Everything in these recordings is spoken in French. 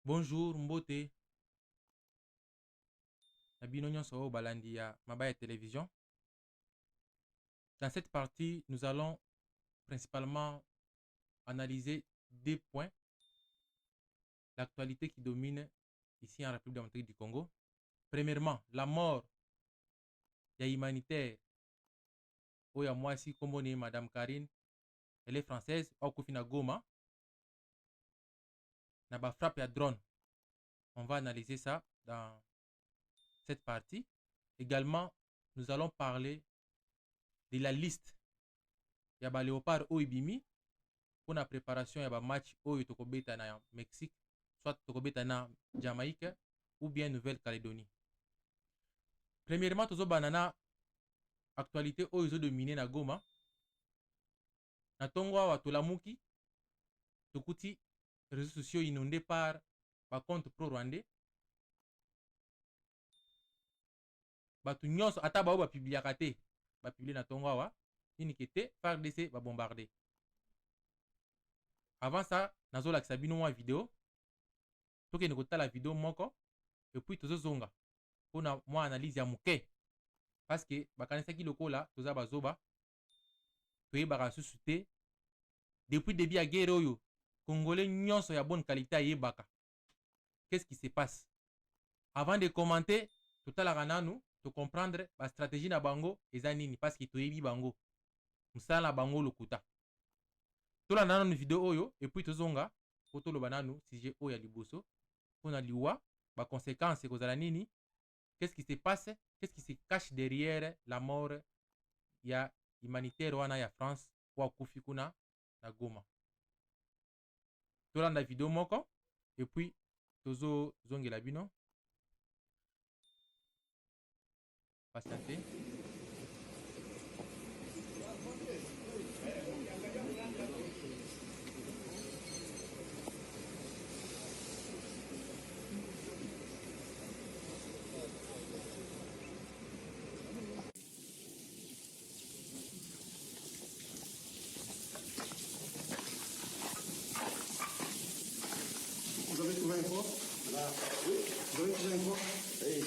Bonjour, Mbote. Nabino nyonso balandi ya Mabaya Télévision. Dans cette partie, nous allons principalement analyser deux points. L'actualité qui domine ici en République démocratique du Congo. Premièrement, la mort ya humanitaire. Oya mwasi komboni Madame Karine. Elle est française. Okufina Goma. Naba frappe à drone. On va analyser ça dans cette partie. Également, nous allons parler de la liste. Ya ba Léopard Oibimi. Pour la préparation ya ba match Oyo Tokobeta na Mexique. Soit Tokobeta na Jamaïque. Ou bien Nouvelle-Calédonie. Premièrement, tozo banana actualité Oyo zo dominer na Goma. Na tongwa wa tolamuki. Tokuti réseaux sociaux inondés par ba compte pro-rwandais. Batu nyonso ata ba publiaka te. Ba publier na tongwa wa. Ini kete FARDC ba bombarder. Avant ça, nazo lakisa bino mwa vidéo. Toke ne kota la vidéo moko. Et puis tozo zonga. Pona mwa analyse ya muke. Parce que bakanisaki lokola toza bazoba. Toye baka susu te. Depuis début ya guerre oyo, Congolais nyonso ya bonne qualité aye baka. Qu'est-ce qui se passe? Avant de commenter, totalaka nanu, to comprendre ba stratégie na bango eza nini parce que toyebi bango. Musala bango lokuta. Tola nanu vidéo oyo et puis tozonga poto loba nanu sujet oyo ya liboso pona liwa ba conséquences kozala nini? Qu'est-ce qui se passe? Qu'est-ce qui se cache derrière la mort ya humanitaire wana ya France kwa kufi kuna na Goma. Tolanda vidéo moko et puis tozo zongela bino. Patientez. Vous avez trouvé un corps? Là. Oui. Vous avez trouvé un corps? Oui.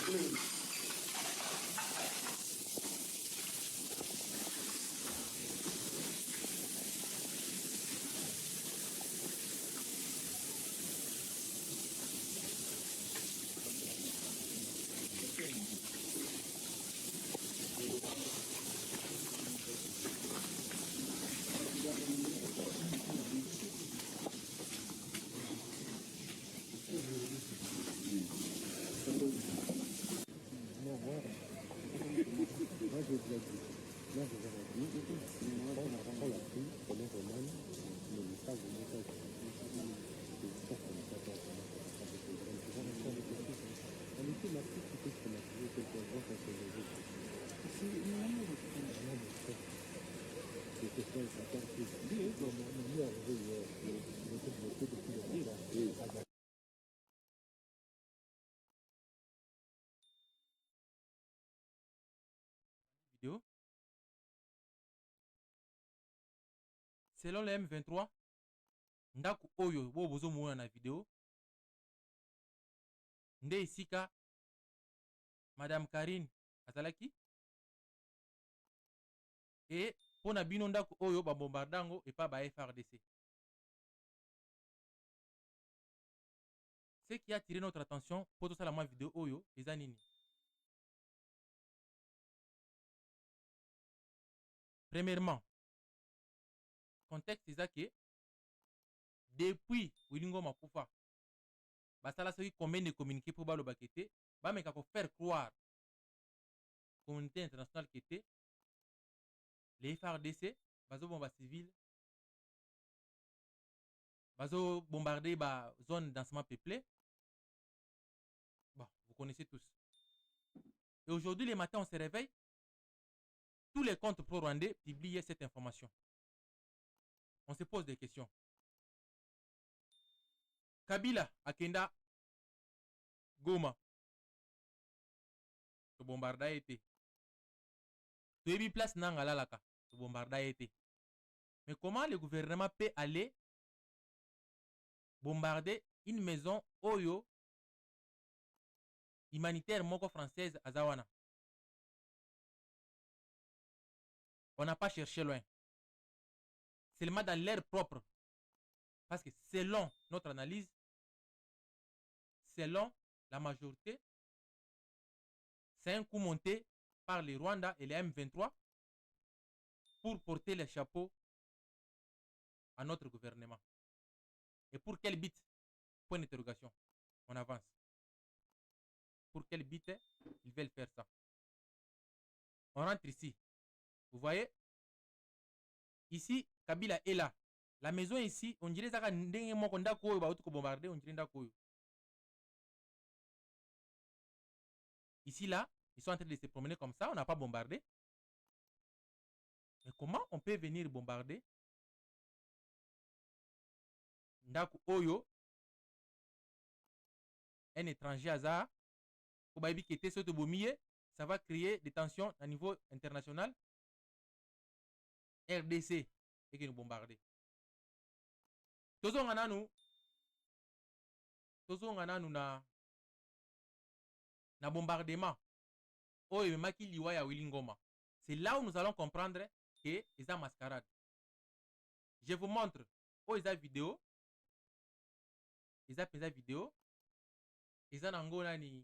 Vidéo. Selon le M23, ndaku oyo bo bozo mona na vidéo. Nde isika Madame Karine azalaki. Et pona bino ndaku oyo ba bombardango et pas ba FARDC. Ce qui a attiré notre attention pour tout ça la vidéo oyo eza nini? Premièrement, contexte eza que depuis Wilingo Makufa basala soki combien de communiqués pour balo bakete ba meka ko faire croire communauté internationale qui était les FARDC bazo bomba civil bazo bombarder ba zone densement peuplée. Bon, vous connaissez tous. Et aujourd'hui, les matins, on se réveille. Tous les comptes pro-rwandais publient cette information. On se pose des questions. Kabila, Akenda, Goma. Ce bombarda été. Tuebi place Nangala Laka. Ce bombarda été. Mais comment le gouvernement peut aller bombarder une maison oyo humanitaire moko française azawana. On n'a pas cherché loin. Seulement dans l'air propre. Parce que selon notre analyse, selon la majorité, c'est un coup monté par les Rwandais et les M23 pour porter les chapeaux à notre gouvernement. Et pour quel but? Point d'interrogation. On avance. Pour quel but ils veulent faire ça? On rentre ici. Vous voyez? Ici, Kabila est là. La maison ici, on dirait que bombardé, on dirait ici, là, ils sont en train de se promener comme ça, on n'a pas bombardé. Mais comment on peut venir bombarder Ndaku Oyo, un étranger hasard, ça va créer des tensions à niveau international. RDC et qui nous bombarder. Tozo ngana nous na bombardement. Oyo maki liwa ya Wilingoma. C'est là où nous allons comprendre que c'est un mascarade. Je vous montre où est la vidéo. Ils ont fait vidéo. Ils ont angona ni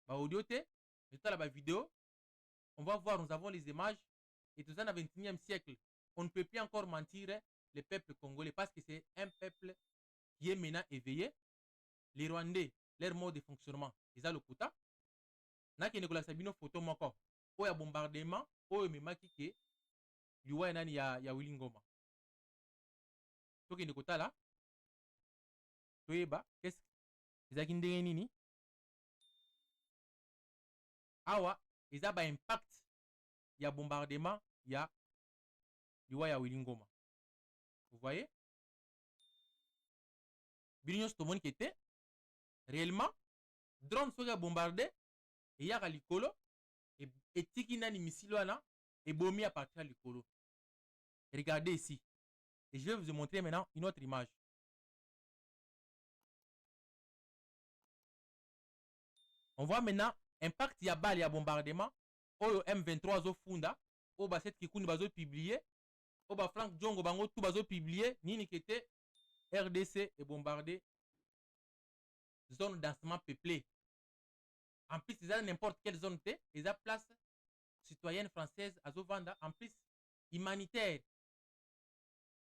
ba audio te. Mais tout la vidéo. On va voir, nous avons les images. Et tout ça dans le 21e siècle. On ne peut plus encore mentir le peuple congolais parce que c'est un peuple qui est maintenant éveillé. Les Rwandais, leur mode de fonctionnement, ils ont le quota. Na ki Nicolas Sabino photo moko. O ya bombardement, o ya memaki ke liwa nani ya Wilingoma. Toki ni quota là. Toyeba, qu'est-ce qu'ils a kindenge nini? Awa, ils a ba impact ya bombardement ya liwa ya Wilingoma. Vous voyez? Bilinios tout le monde qui était réellement drone soga bombardé et y a likolo et tiki nani missile wana et bomi à partir de likolo. Regardez ici. Et je vais vous montrer maintenant une autre image. On voit maintenant impact ya balle ya bombardement oyo M23 zo funda o ba set kikundi bazo publier o ba Frank Djongo bango tout bazo publier nini kete RDC est bombardé zone densement peuplée. En plus, ils ont n'importe quelle zone, ils ont place citoyenne française à Zovanda, en plus humanitaire.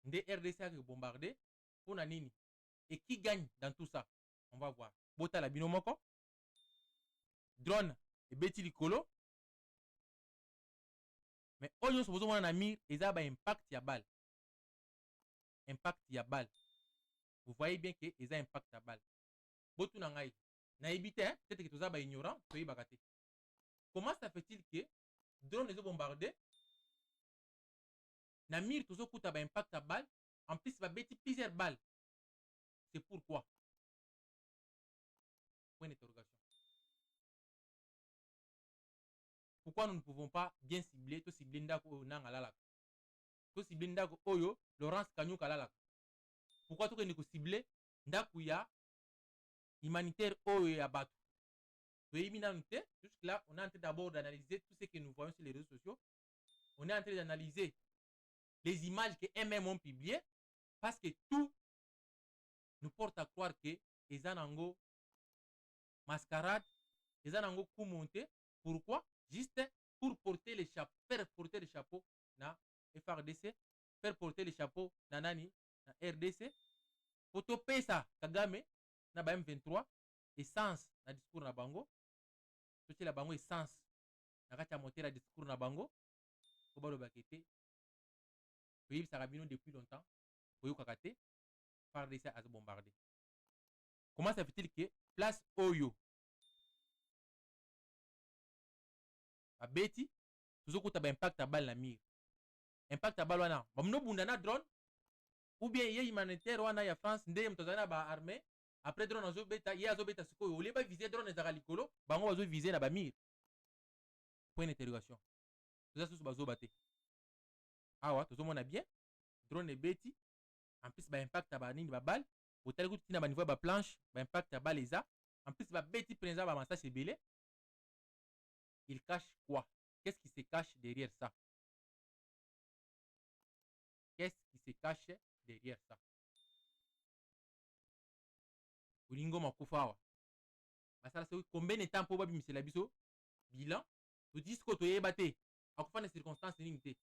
Des RDC qui bombardé pour Nanini. Et qui gagne dans tout ça? On va voir. Bota la binomoko. Drone et Betty Licolo. Mais Oyo se besoin d'un amir, ils ont un impact ya balle. Impact ya balle. Vous voyez bien qu'ils ont un impact ya balle. Botu nangai. Na éviter, peut-être que tout ça va ignorant, soyez bagaté. Comment ça fait-il que drone les ont bombardés? Na mire tout ça coûte un impact à balle, en plus il va bêter plusieurs balles. C'est pourquoi? Point d'interrogation. Pourquoi nous ne pouvons pas bien cibler tout cibler ndako nangalala? Tout cibler ndako oyo Laurence Kanyuka lalak. Pourquoi tout que nous cibler ndako ya humanitaire oyo ya batu? Jusque-là, on est en train d'abord d'analyser tout ce que nous voyons sur les réseaux sociaux. On est en train d'analyser les images que MM ont publiées parce que tout nous porte à croire que les anango mascarade, les anango coup monté. Pourquoi? Juste pour porter les chapeaux, faire porter les chapeaux na FRDC, faire porter les chapeaux na nani na RDC. Pour topper ça, Kagame na ba M23, essence na discours na bango. Tout la bango essence na kati ya moteur à discours na bango. Ko ba lo bakete. Oui, ça rabino depuis longtemps. Oyo kakate FRDC a bombardé. Comment ça fait-il que place Oyo a beti toujours kuta ba impact à balle na mire. Impact à balle wana. Ba mno bunda na drone ou bien yé humanitaire wana ya France ndé mtozana ba armée. Après drone azo beta, yé azo beta sikoyo. Ou ba viser drone ezaka likolo, bango azo viser na ba mire. Point d'interrogation. Tout ça sous bazo baté. Ah ouais, tout le monde a bien. Drone et beti. En plus ba impact à ba nini ba balle. Au coup tu n'as pas niveau ba planche, ba impact à baleza. En plus ba bêti président ba massage belé. Il cache quoi? Qu'est-ce qui se cache derrière ça? Qu'est-ce qui se cache derrière ça? Olingo makufawa. Masala c'est combien de temps pour ba bimisela biso bilan? Tu dis que tu es batté. À quoi les circonstances limitées?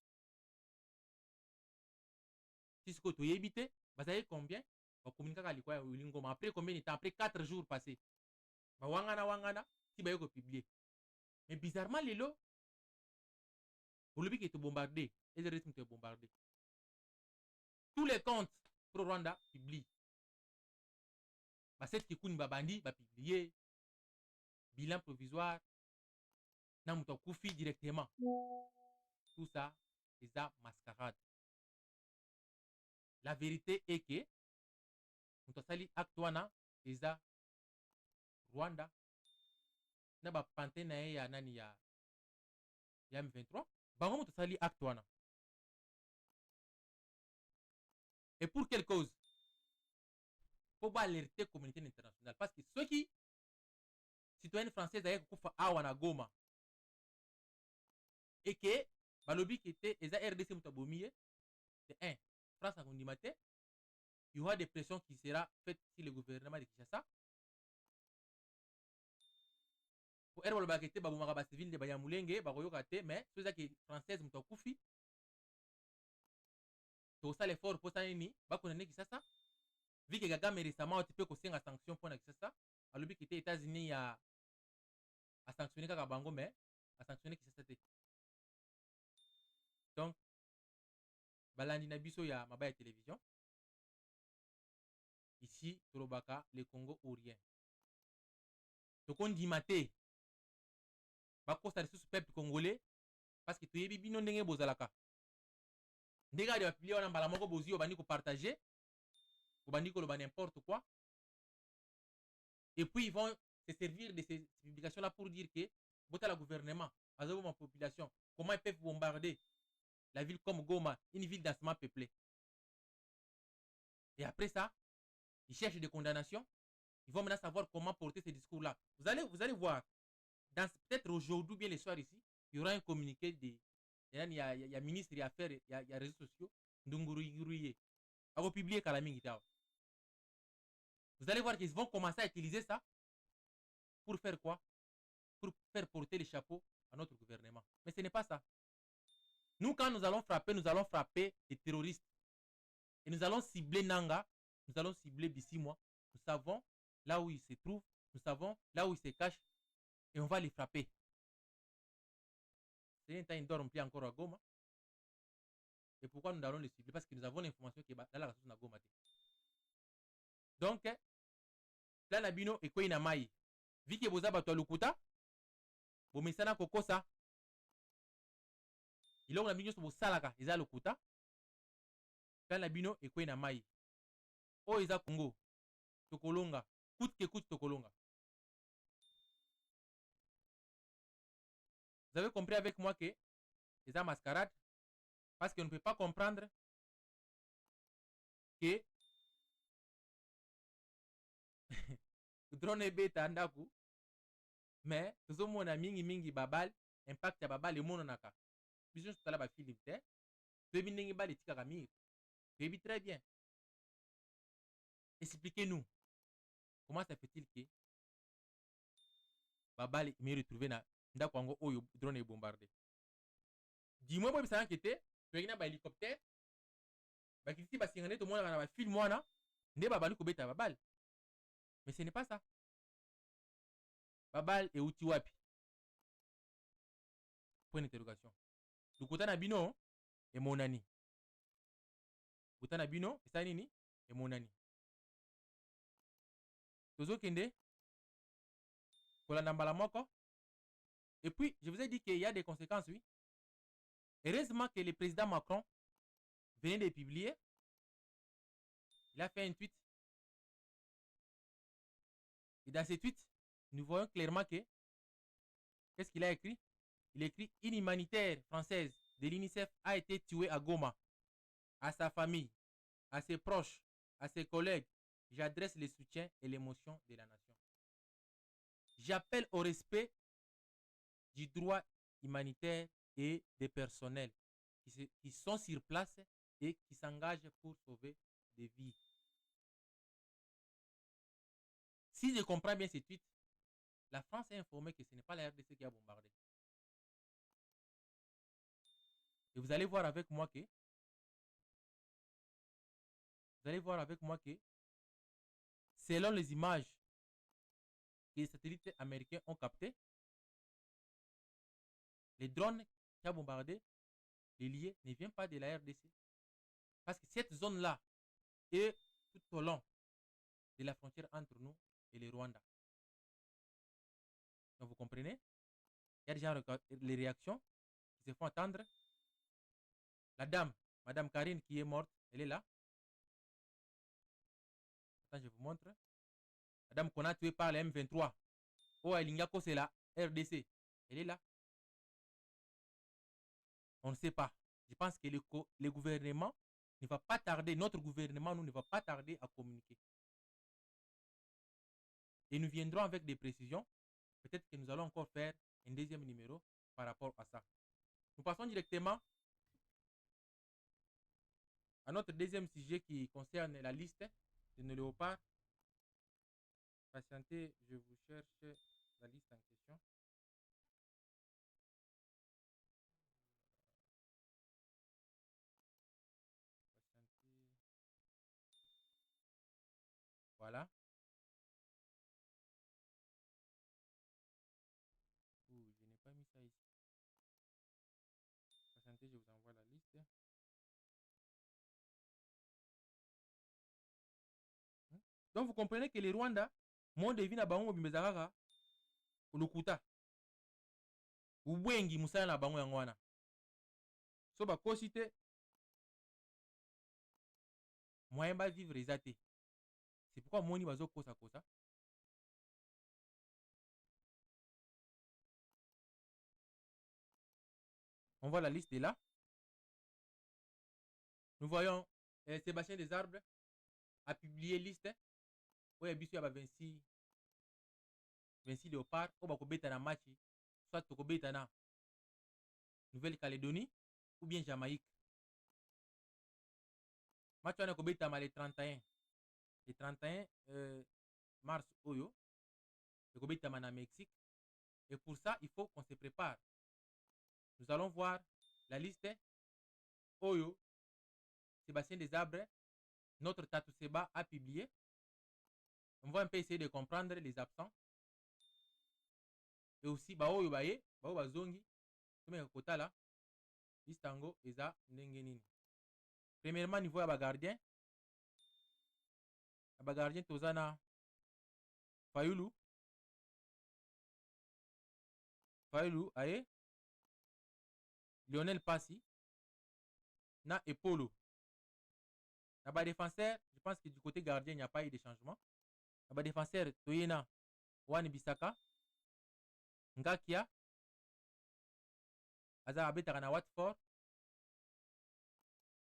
Si ce que tu es évité, vous savez combien? On communique avec quoi Olingo. Après combien de temps? Après 4 jours passés. Bah wangana si ba yoko publier. Mais bizarrement les lots, au lobby qui est bombardé, et le rythme est bombardé. Tous les comptes pro Rwanda publient. Bah cette qui kouni babandi va publier bilan provisoire. Namuto koufi directement. Tout ça, c'est ça mascarade. La vérité est que nous sali actuana c'est ça Rwanda. Na ba pante na ya nani ya M23. Bango nous sali actuana. Et pour quelle cause? Faut pas alerter la communauté internationale parce que ceux qui citoyens français d'ailleurs kufa awana Goma et que balobi qui était eza RDC mutabomie c'est un France a condamné. Il y aura des pressions qui sera faites sur le gouvernement de Kinshasa pour erreur le bakete babomaka ba civil de bayamulenge bakoyoka te mais ceux qui française mutakufi to ça l'effort pour ça nini bakona Kinshasa vu que Kagame récemment tu peux kosenga sanction pour na Kinshasa alobi qui était États-Unis a sanctionné kaka bango mais a sanctionné Kinshasa te. Donc balandi na biso ya mabaya télévision ici Torobaka le Congo ou rien. Donc on dit maté bakosa les peuple congolais parce que tu yebi bino ndenge bozalaka. Ndega de appuyer wana mbala moko bozi obandi ko partager obandi ko loba n'importe quoi. Et puis ils vont se servir de ces publications là pour dire que bota la gouvernement azobo ma population comment ils peuvent bombarder la ville comme Goma, une ville densément peuplée. Et après ça, ils cherchent des condamnations. Ils vont maintenant savoir comment porter ces discours-là. Vous allez voir, peut-être aujourd'hui ou bien les soirs ici, il y aura un communiqué il y a ministre des Affaires, il y a réseaux sociaux, Ndunguruye. À vous publier Kalaming. Vous allez voir qu'ils vont commencer à utiliser ça pour faire quoi? Pour faire porter les chapeaux à notre gouvernement. Mais ce n'est pas ça. Nous, quand nous allons frapper les terroristes. Et nous allons cibler Nanga, nous allons cibler Bissimois. Nous savons là où ils se trouvent, nous savons là où ils se cachent. Et on va les frapper. C'est un temps ils dorment plus encore à Goma. Et pourquoi nous allons les cibler? Parce que nous avons l'information qui est dans la ressource de Goma. Donc, là, Nabino et Koina Mai. Vu que vous avez Lukuta, vous mettez ça kokosa. Il a Nabino sur vos salaka, ils ont Lukuta. Là, Nabino et Koina Mai. Oh, ils ont Congo. Tokolonga. Coûte que coûte Tokolonga. Vous avez compris avec moi que c'est une mascarade parce qu'on ne peut pas comprendre que drone est bête andaku mais tout le monde a mingi babal impact ya babal le monde naka biso tala ba film te tu bi ndenge bal etika kamir tu bi très bien. Expliquez-nous comment ça fait-il que babal me retrouver na ndako ngo oyo drone est bombardé. Dis-moi moi bisa enquêter tu na ba hélicoptère ba kiti ba singane to mona na ba film wana nde babali ko beta babal. Mais ce n'est pas ça. Babal et outi wapi? Point d'interrogation. Lukuta na bino et monani. Lukuta na bino et ça nini et monani. Tozo kende kolanda mbala moko. Et puis je vous ai dit qu'il y a des conséquences, oui. Heureusement que le président Macron venait de publier. Il a fait un tweet. Et dans ce tweet, nous voyons clairement que qu'est-ce qu'il a écrit? Il écrit une humanitaire française de l'UNICEF a été tuée à Goma, à sa famille, à ses proches, à ses collègues j'adresse le soutien et l'émotion de la nation. J'appelle au respect du droit humanitaire et des personnels qui sont sur place et qui s'engagent pour sauver des vies. Si je comprends bien ces tweets, la France est informée que ce n'est pas la RDC qui a bombardé. Et vous allez voir avec moi que selon les images que les satellites américains ont captées, les drones qui ont bombardé les liés ne viennent pas de la RDC. Parce que cette zone-là est tout au long de la frontière entre nous et le Rwanda. Donc vous comprenez? Il y a déjà les réactions qui se font attendre. La dame, Madame Karine, qui est morte, elle est là. Attends, je vous montre. Madame qu'on a tuée par la M23. Oh, Elingako, c'est la RDC. Elle est là. On ne sait pas. Je pense que le gouvernement ne va pas tarder, notre gouvernement nous ne va pas tarder à communiquer. Et nous viendrons avec des précisions. Peut-être que nous allons encore faire un deuxième numéro par rapport à ça. Nous passons directement à notre deuxième sujet qui concerne la liste de nos léopards. Patientez, je vous cherche la liste en question. Voilà. Ouh, je n'ai pas mis ça ici. Patientez, je vous envoie la liste. Donc vous comprenez que les Rwandais, mon devine à bango bimezarara, ulukuta. Uwengi musala na bango yangwana. So ba kosite moyen ba vivre ezate. C'est pourquoi moni bazo kosa kosa. On voit la liste est là. Nous voyons Sébastien Desarbres a publié liste. Oya biso ya ba 26 léopards o ba kobeta na match soit to kobeta na Nouvelle-Calédonie ou bien Jamaïque. Match wana kobeta ma le 31 mars oyo et kobeta ma na Mexique. Et pour ça, il faut qu'on se prépare. Nous allons voir la liste oyo Sébastien Desarbres, notre Tatou Seba a publié. On va un peu essayer de comprendre les absents. Et aussi, baoyo baye, bao bazongi, comme kota là, listango eza ndengenini. Premièrement, niveau ya bagardien. Bagardien tozana Fayulu. Fayulu aye. Lionel Passy. Na Epolo. Là-bas défenseur, je pense que du côté gardien, il n'y a pas eu de changement. Là-bas défenseur, Toyena, Wani Bisaka, Ngakia, Aza Abetaka na Watford,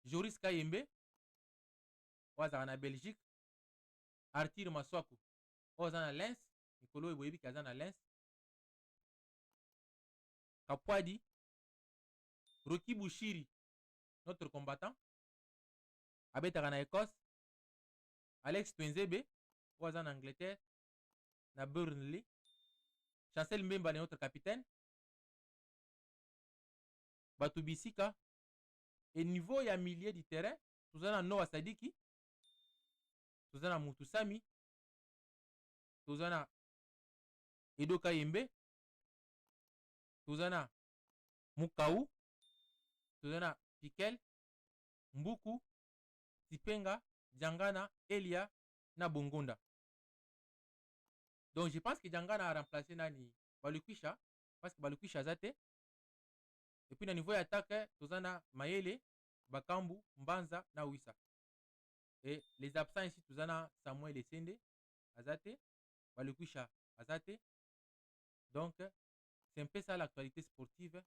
Joris Kayembe, Waza na Belgique, Arthur Maswaku, Waza na Lens, Nicolo Eboyebi Kaza na Lens, Kapwadi, Roki Bushiri, notre combattant, Abetaka na Écosse, Alex Twenzebe, Waza en Angleterre, na Burnley, Chancel Mbemba, notre capitaine, Batubisika, et niveau ya milieu du terrain, tozana Noah Sadiki, tozana Mutusami, tozana Edo Kayembe, tozana Mukau, tozana Pikel, Mbuku, Tipenga, Djangana, Elia, na Bongonda. Donc je pense que Djangana a remplacé Nani Balukwisha, parce que Balukwisha zate. Et puis, au niveau d'attaque, Tozana Mayele, Bakambu, Mbanza, na Wissa. Et les absents ici, Tozana Samuel Essende, Azate, Balukwisha, Azate. Donc, c'est un peu ça l'actualité sportive.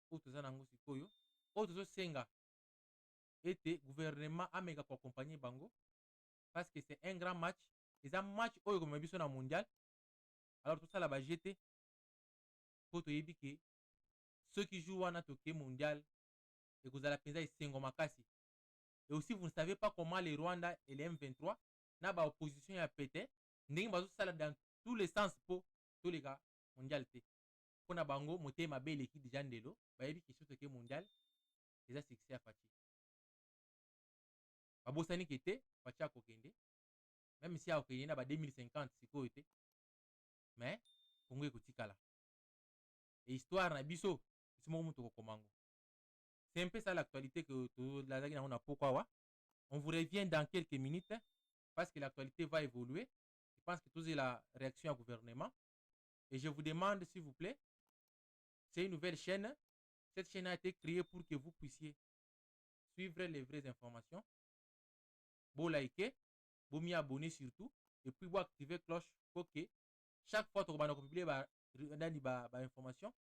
Où Tozana Ngosikoyo. Où Tozo Senga. Et le gouvernement a méga pour accompagner Bango. parce que c'est un grand match. C'est un match oyo comme biso na mondial. Alors tout ça là va jeter. Pour te dire que ceux qui jouent wana toke mondial et que vous allez penser Sengo Makasi. Et aussi vous ne savez pas comment les Rwanda et les M23 na ba opposition ya pété. Ndenge bazo sala dans tous les sens pour tous les gars mondial té. Pour na bango moté ma belle équipe déjà ndelo. Ba yebi question toke mondial. Déjà succès à Fati. Babosani qui était Fati a kokende. Même si a kokende na ba 2050 siko était. Mais Congo ekotikala. Et histoire na biso simo mutu kokomango. C'est un peu ça l'actualité que la on a pourquoi. On vous revient dans quelques minutes parce que l'actualité va évoluer. Je pense que tout est la réaction au gouvernement. Et je vous demande, s'il vous plaît, c'est une nouvelle chaîne. Cette chaîne a été créée pour que vous puissiez suivre les vraies informations. Vous liker, vous m'y abonner surtout. Et puis vous activer cloche pour que chaque fois que vous publiez des informations,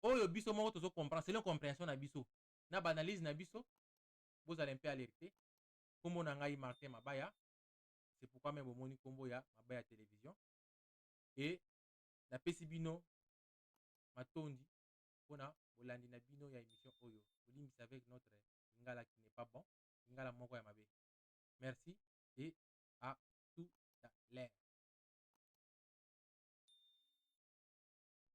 oyo biso moko tozo comprendre, c'est l'incompréhension na biso. Na banalise na biso, vous allez un peu alerter. Comme on a Martin Mabaya, c'est pourquoi même au moni combo ya Mabaya télévision. Et la Pesibino Matondi, on a Bolandi na bino ya émission Oyo. Vous avec notre Ngala qui n'est pas bon, Ngala moko ya mabe. Merci et à tout à l'heure.